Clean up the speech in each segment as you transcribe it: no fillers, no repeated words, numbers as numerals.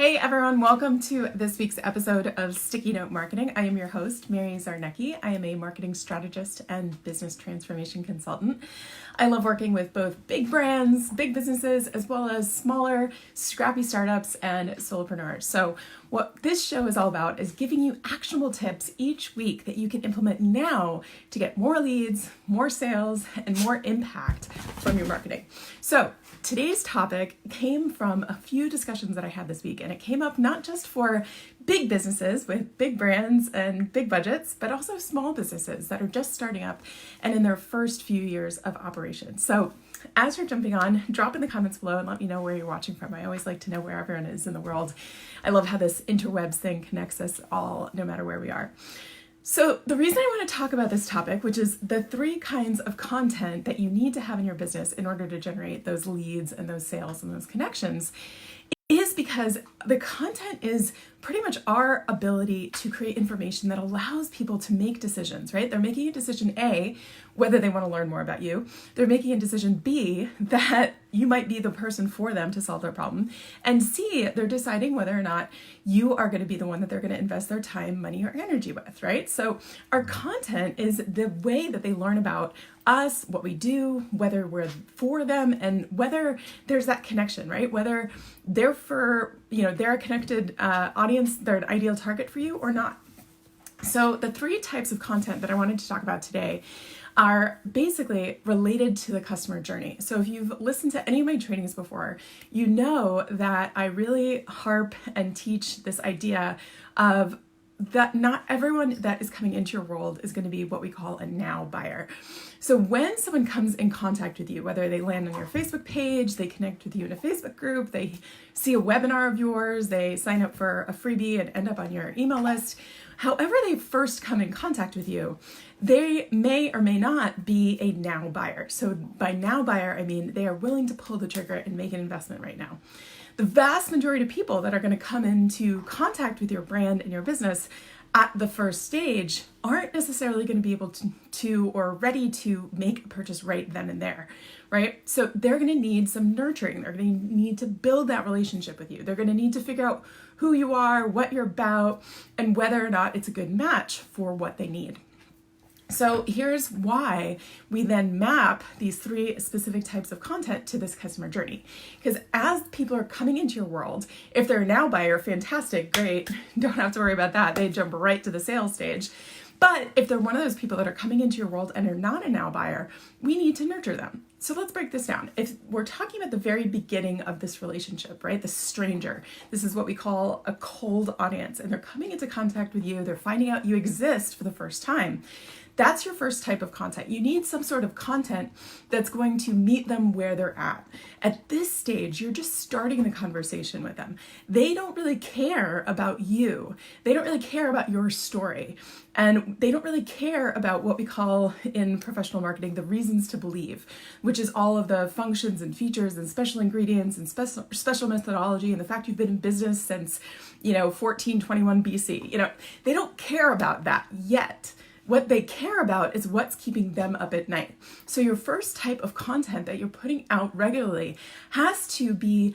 Hey everyone, welcome to this week's episode of Sticky Note Marketing. I am your host, Mary Czarnecki. I am a marketing strategist and business transformation consultant. I love working with both big brands, big businesses, as well as smaller, scrappy startups and solopreneurs. So what this show is all about is giving you actionable tips each week that you can implement now to get more leads, more sales, and more impact from your marketing. So today's topic came from a few discussions that I had this week, and it came up not just for big businesses with big brands and big budgets, but also small businesses that are just starting up and in their first few years of operation. So as you're jumping on, drop in the comments below and let me know where you're watching from. I always like to know where everyone is in the world. I love how this interwebs thing connects us all, no matter where we are. So the reason I want to talk about this topic, which is the 3 kinds of content that you need to have in your business in order to generate those leads and those sales and those connections, is because the content is pretty much our ability to create information that allows people to make decisions, right? They're making a decision A, whether they want to learn more about you. They're making a decision B, that you might be the person for them to solve their problem. And C, they're deciding whether or not you are going to be the one that they're going to invest their time, money, or energy with, right? So our content is the way that they learn about us, what we do, whether we're for them, and whether there's that connection, right? Whether they're they're a connected audience, they're an ideal target for you or not. So the 3 types of content that I wanted to talk about today are basically related to the customer journey. So if you've listened to any of my trainings before, you know that I really harp and teach this idea of that not everyone that is coming into your world is going to be what we call a now buyer. So when someone comes in contact with you, whether they land on your Facebook page, they connect with you in a Facebook group, they see a webinar of yours, they sign up for a freebie and end up on your email list, however they first come in contact with you, they may or may not be a now buyer. So by now buyer, I mean they are willing to pull the trigger and make an investment right now. The vast majority of people that are going to come into contact with your brand and your business at the first stage aren't necessarily going to be able to or ready to make a purchase right then and there, right? So they're going to need some nurturing. They're going to need to build that relationship with you. They're going to need to figure out who you are, what you're about, and whether or not it's a good match for what they need. So here's why we then map these 3 specific types of content to this customer journey. Because as people are coming into your world, if they're a now buyer, fantastic, great, don't have to worry about that. They jump right to the sales stage. But if they're one of those people that are coming into your world and are not a now buyer, we need to nurture them. So let's break this down. If we're talking about the very beginning of this relationship, right? The stranger, this is what we call a cold audience, and they're coming into contact with you. They're finding out you exist for the first time. That's your first type of content. You need some sort of content that's going to meet them where they're at. At this stage, you're just starting the conversation with them. They don't really care about you. They don't really care about your story. And they don't really care about what we call in professional marketing, the reasons to believe, which is all of the functions and features and special ingredients and special methodology and the fact you've been in business since, 1421 BC. They don't care about that yet. What they care about is what's keeping them up at night. So your first type of content that you're putting out regularly has to be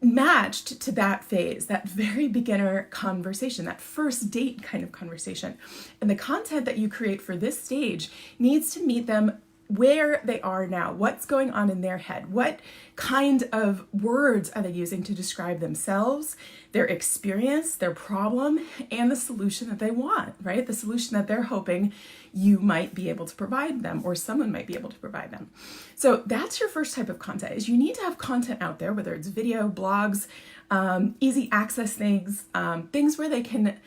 matched to that phase, that very beginner conversation, that first date kind of conversation. And the content that you create for this stage needs to meet them where they are now, what's going on in their head, what kind of words are they using to describe themselves, their experience, their problem, and the solution that they want, right? The solution that they're hoping you might be able to provide them or someone might be able to provide them. So that's your first type of content, is you need to have content out there, whether it's video, blogs, easy access things, things where they can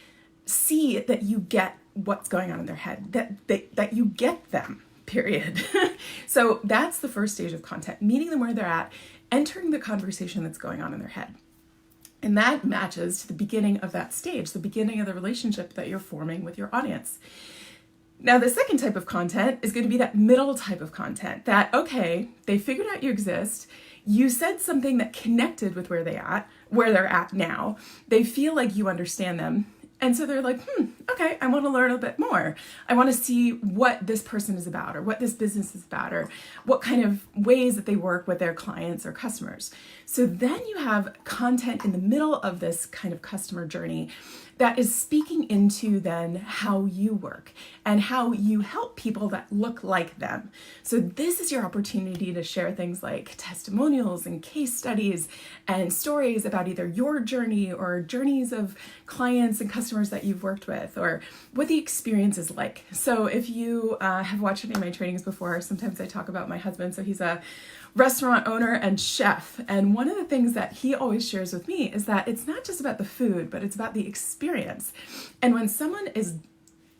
see that you get what's going on in their head, that you get them. Period. So that's the first stage of content, meeting them where they're at, entering the conversation that's going on in their head. And that matches to the beginning of that stage, the beginning of the relationship that you're forming with your audience. Now, the second type of content is going to be that middle type of content that, okay, they figured out you exist. You said something that connected with where they're at now. They feel like you understand them. And so they're like, okay, I want to learn a bit more. I want to see what this person is about, or what this business is about, or what kind of ways that they work with their clients or customers. So then you have content in the middle of this kind of customer journey that is speaking into then how you work and how you help people that look like them. So this is your opportunity to share things like testimonials and case studies and stories about either your journey or journeys of clients and customers that you've worked with, or what the experience is like. So if you have watched any of my trainings before, sometimes I talk about my husband. So he's a restaurant owner and chef. And one of the things that he always shares with me is that it's not just about the food, but it's about the experience. And when someone is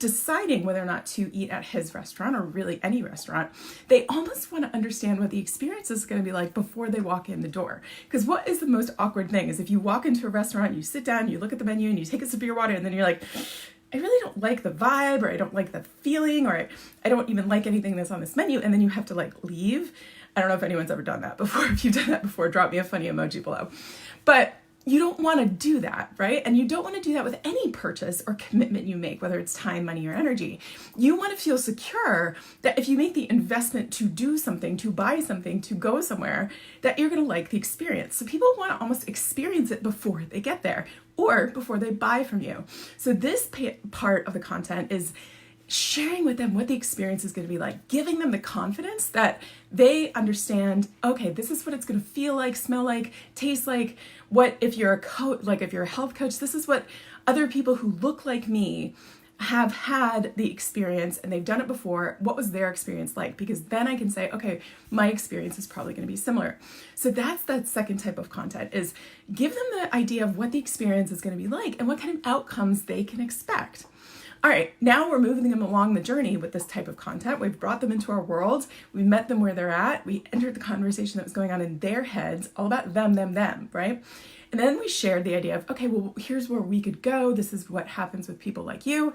deciding whether or not to eat at his restaurant, or really any restaurant, they almost want to understand what the experience is going to be like before they walk in the door. Because what is the most awkward thing is if you walk into a restaurant, you sit down, you look at the menu, and you take a sip of your water, and then you're like, I really don't like the vibe, or I don't like the feeling, or I don't even like anything that's on this menu, and then you have to like leave. I don't know if anyone's ever done that before. If you've done that before, drop me a funny emoji below. But you don't want to do that, right? And you don't want to do that with any purchase or commitment you make, whether it's time, money, or energy. You want to feel secure that if you make the investment to do something, to buy something, to go somewhere, that you're going to like the experience. So people want to almost experience it before they get there or before they buy from you. So this part of the content is sharing with them what the experience is going to be like, giving them the confidence that they understand, okay, this is what it's going to feel like, smell like, taste like. What if you're a coach, like if you're a health coach, this is what other people who look like me have had the experience and they've done it before. What was their experience like? Because then I can say, okay, my experience is probably going to be similar. So that's that second type of content, is give them the idea of what the experience is going to be like and what kind of outcomes they can expect. All right, now we're moving them along the journey with this type of content. We've brought them into our world. We met them where they're at. We entered the conversation that was going on in their heads, all about them, right? And then we shared the idea of, okay, well, here's where we could go. This is what happens with people like you.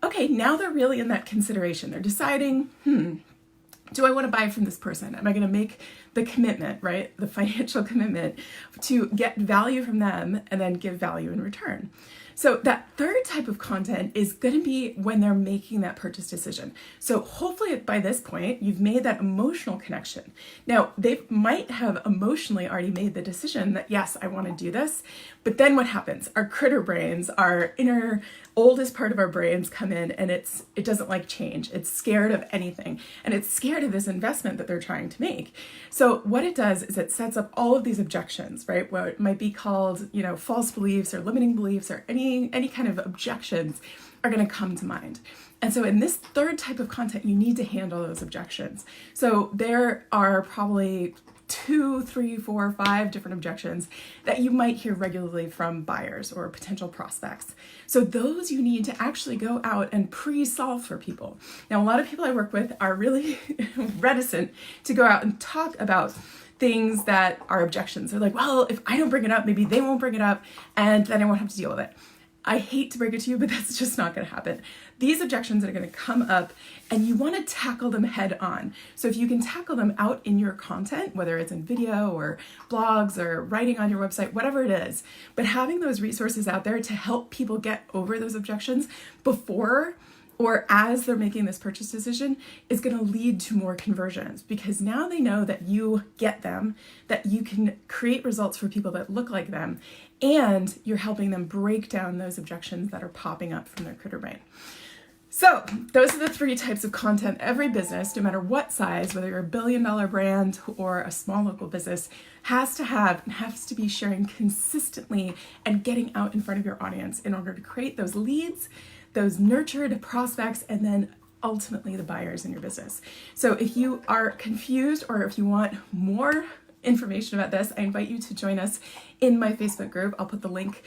Okay, now they're really in that consideration. They're deciding, do I want to buy from this person? Am I going to make the commitment, right? The financial commitment to get value from them and then give value in return. So that third type of content is going to be when they're making that purchase decision. So hopefully by this point, you've made that emotional connection. Now, they might have emotionally already made the decision that, yes, I want to do this. But then what happens? Our critter brains, our inner oldest part of our brains come in, and it doesn't like change. It's scared of anything. And it's scared of this investment that they're trying to make. So what it does is it sets up all of these objections, right? What might be called, false beliefs or limiting beliefs, or any kind of objections are going to come to mind. And so in this third type of content, you need to handle those objections. So there are probably 2, 3, 4, 5 different objections that you might hear regularly from buyers or potential prospects. So those you need to actually go out and pre-solve for people. Now, a lot of people I work with are really reticent to go out and talk about things that are objections. They're like, well, if I don't bring it up, maybe they won't bring it up, and then I won't have to deal with it. I hate to break it to you, but that's just not going to happen. These objections are going to come up, and you want to tackle them head on. So if you can tackle them out in your content, whether it's in video or blogs or writing on your website, whatever it is, but having those resources out there to help people get over those objections before or as they're making this purchase decision is going to lead to more conversions, because now they know that you get them, that you can create results for people that look like them, and you're helping them break down those objections that are popping up from their critter brain. So those are the 3 types of content every business, no matter what size, whether you're a $1 billion brand or a small local business, has to have and has to be sharing consistently and getting out in front of your audience in order to create those leads, those nurtured prospects, and then ultimately the buyers in your business. So if you are confused or if you want more information about this, I invite you to join us in my Facebook group. I'll put the link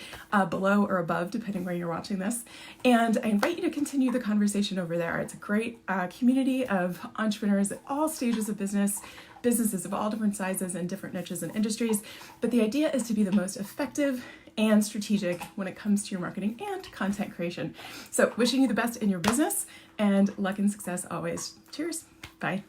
below or above, depending where you're watching this. And I invite you to continue the conversation over there. It's a great community of entrepreneurs at all stages of businesses of all different sizes and different niches and industries. But the idea is to be the most effective and strategic when it comes to your marketing and content creation. So wishing you the best in your business, and luck and success always. Cheers. Bye.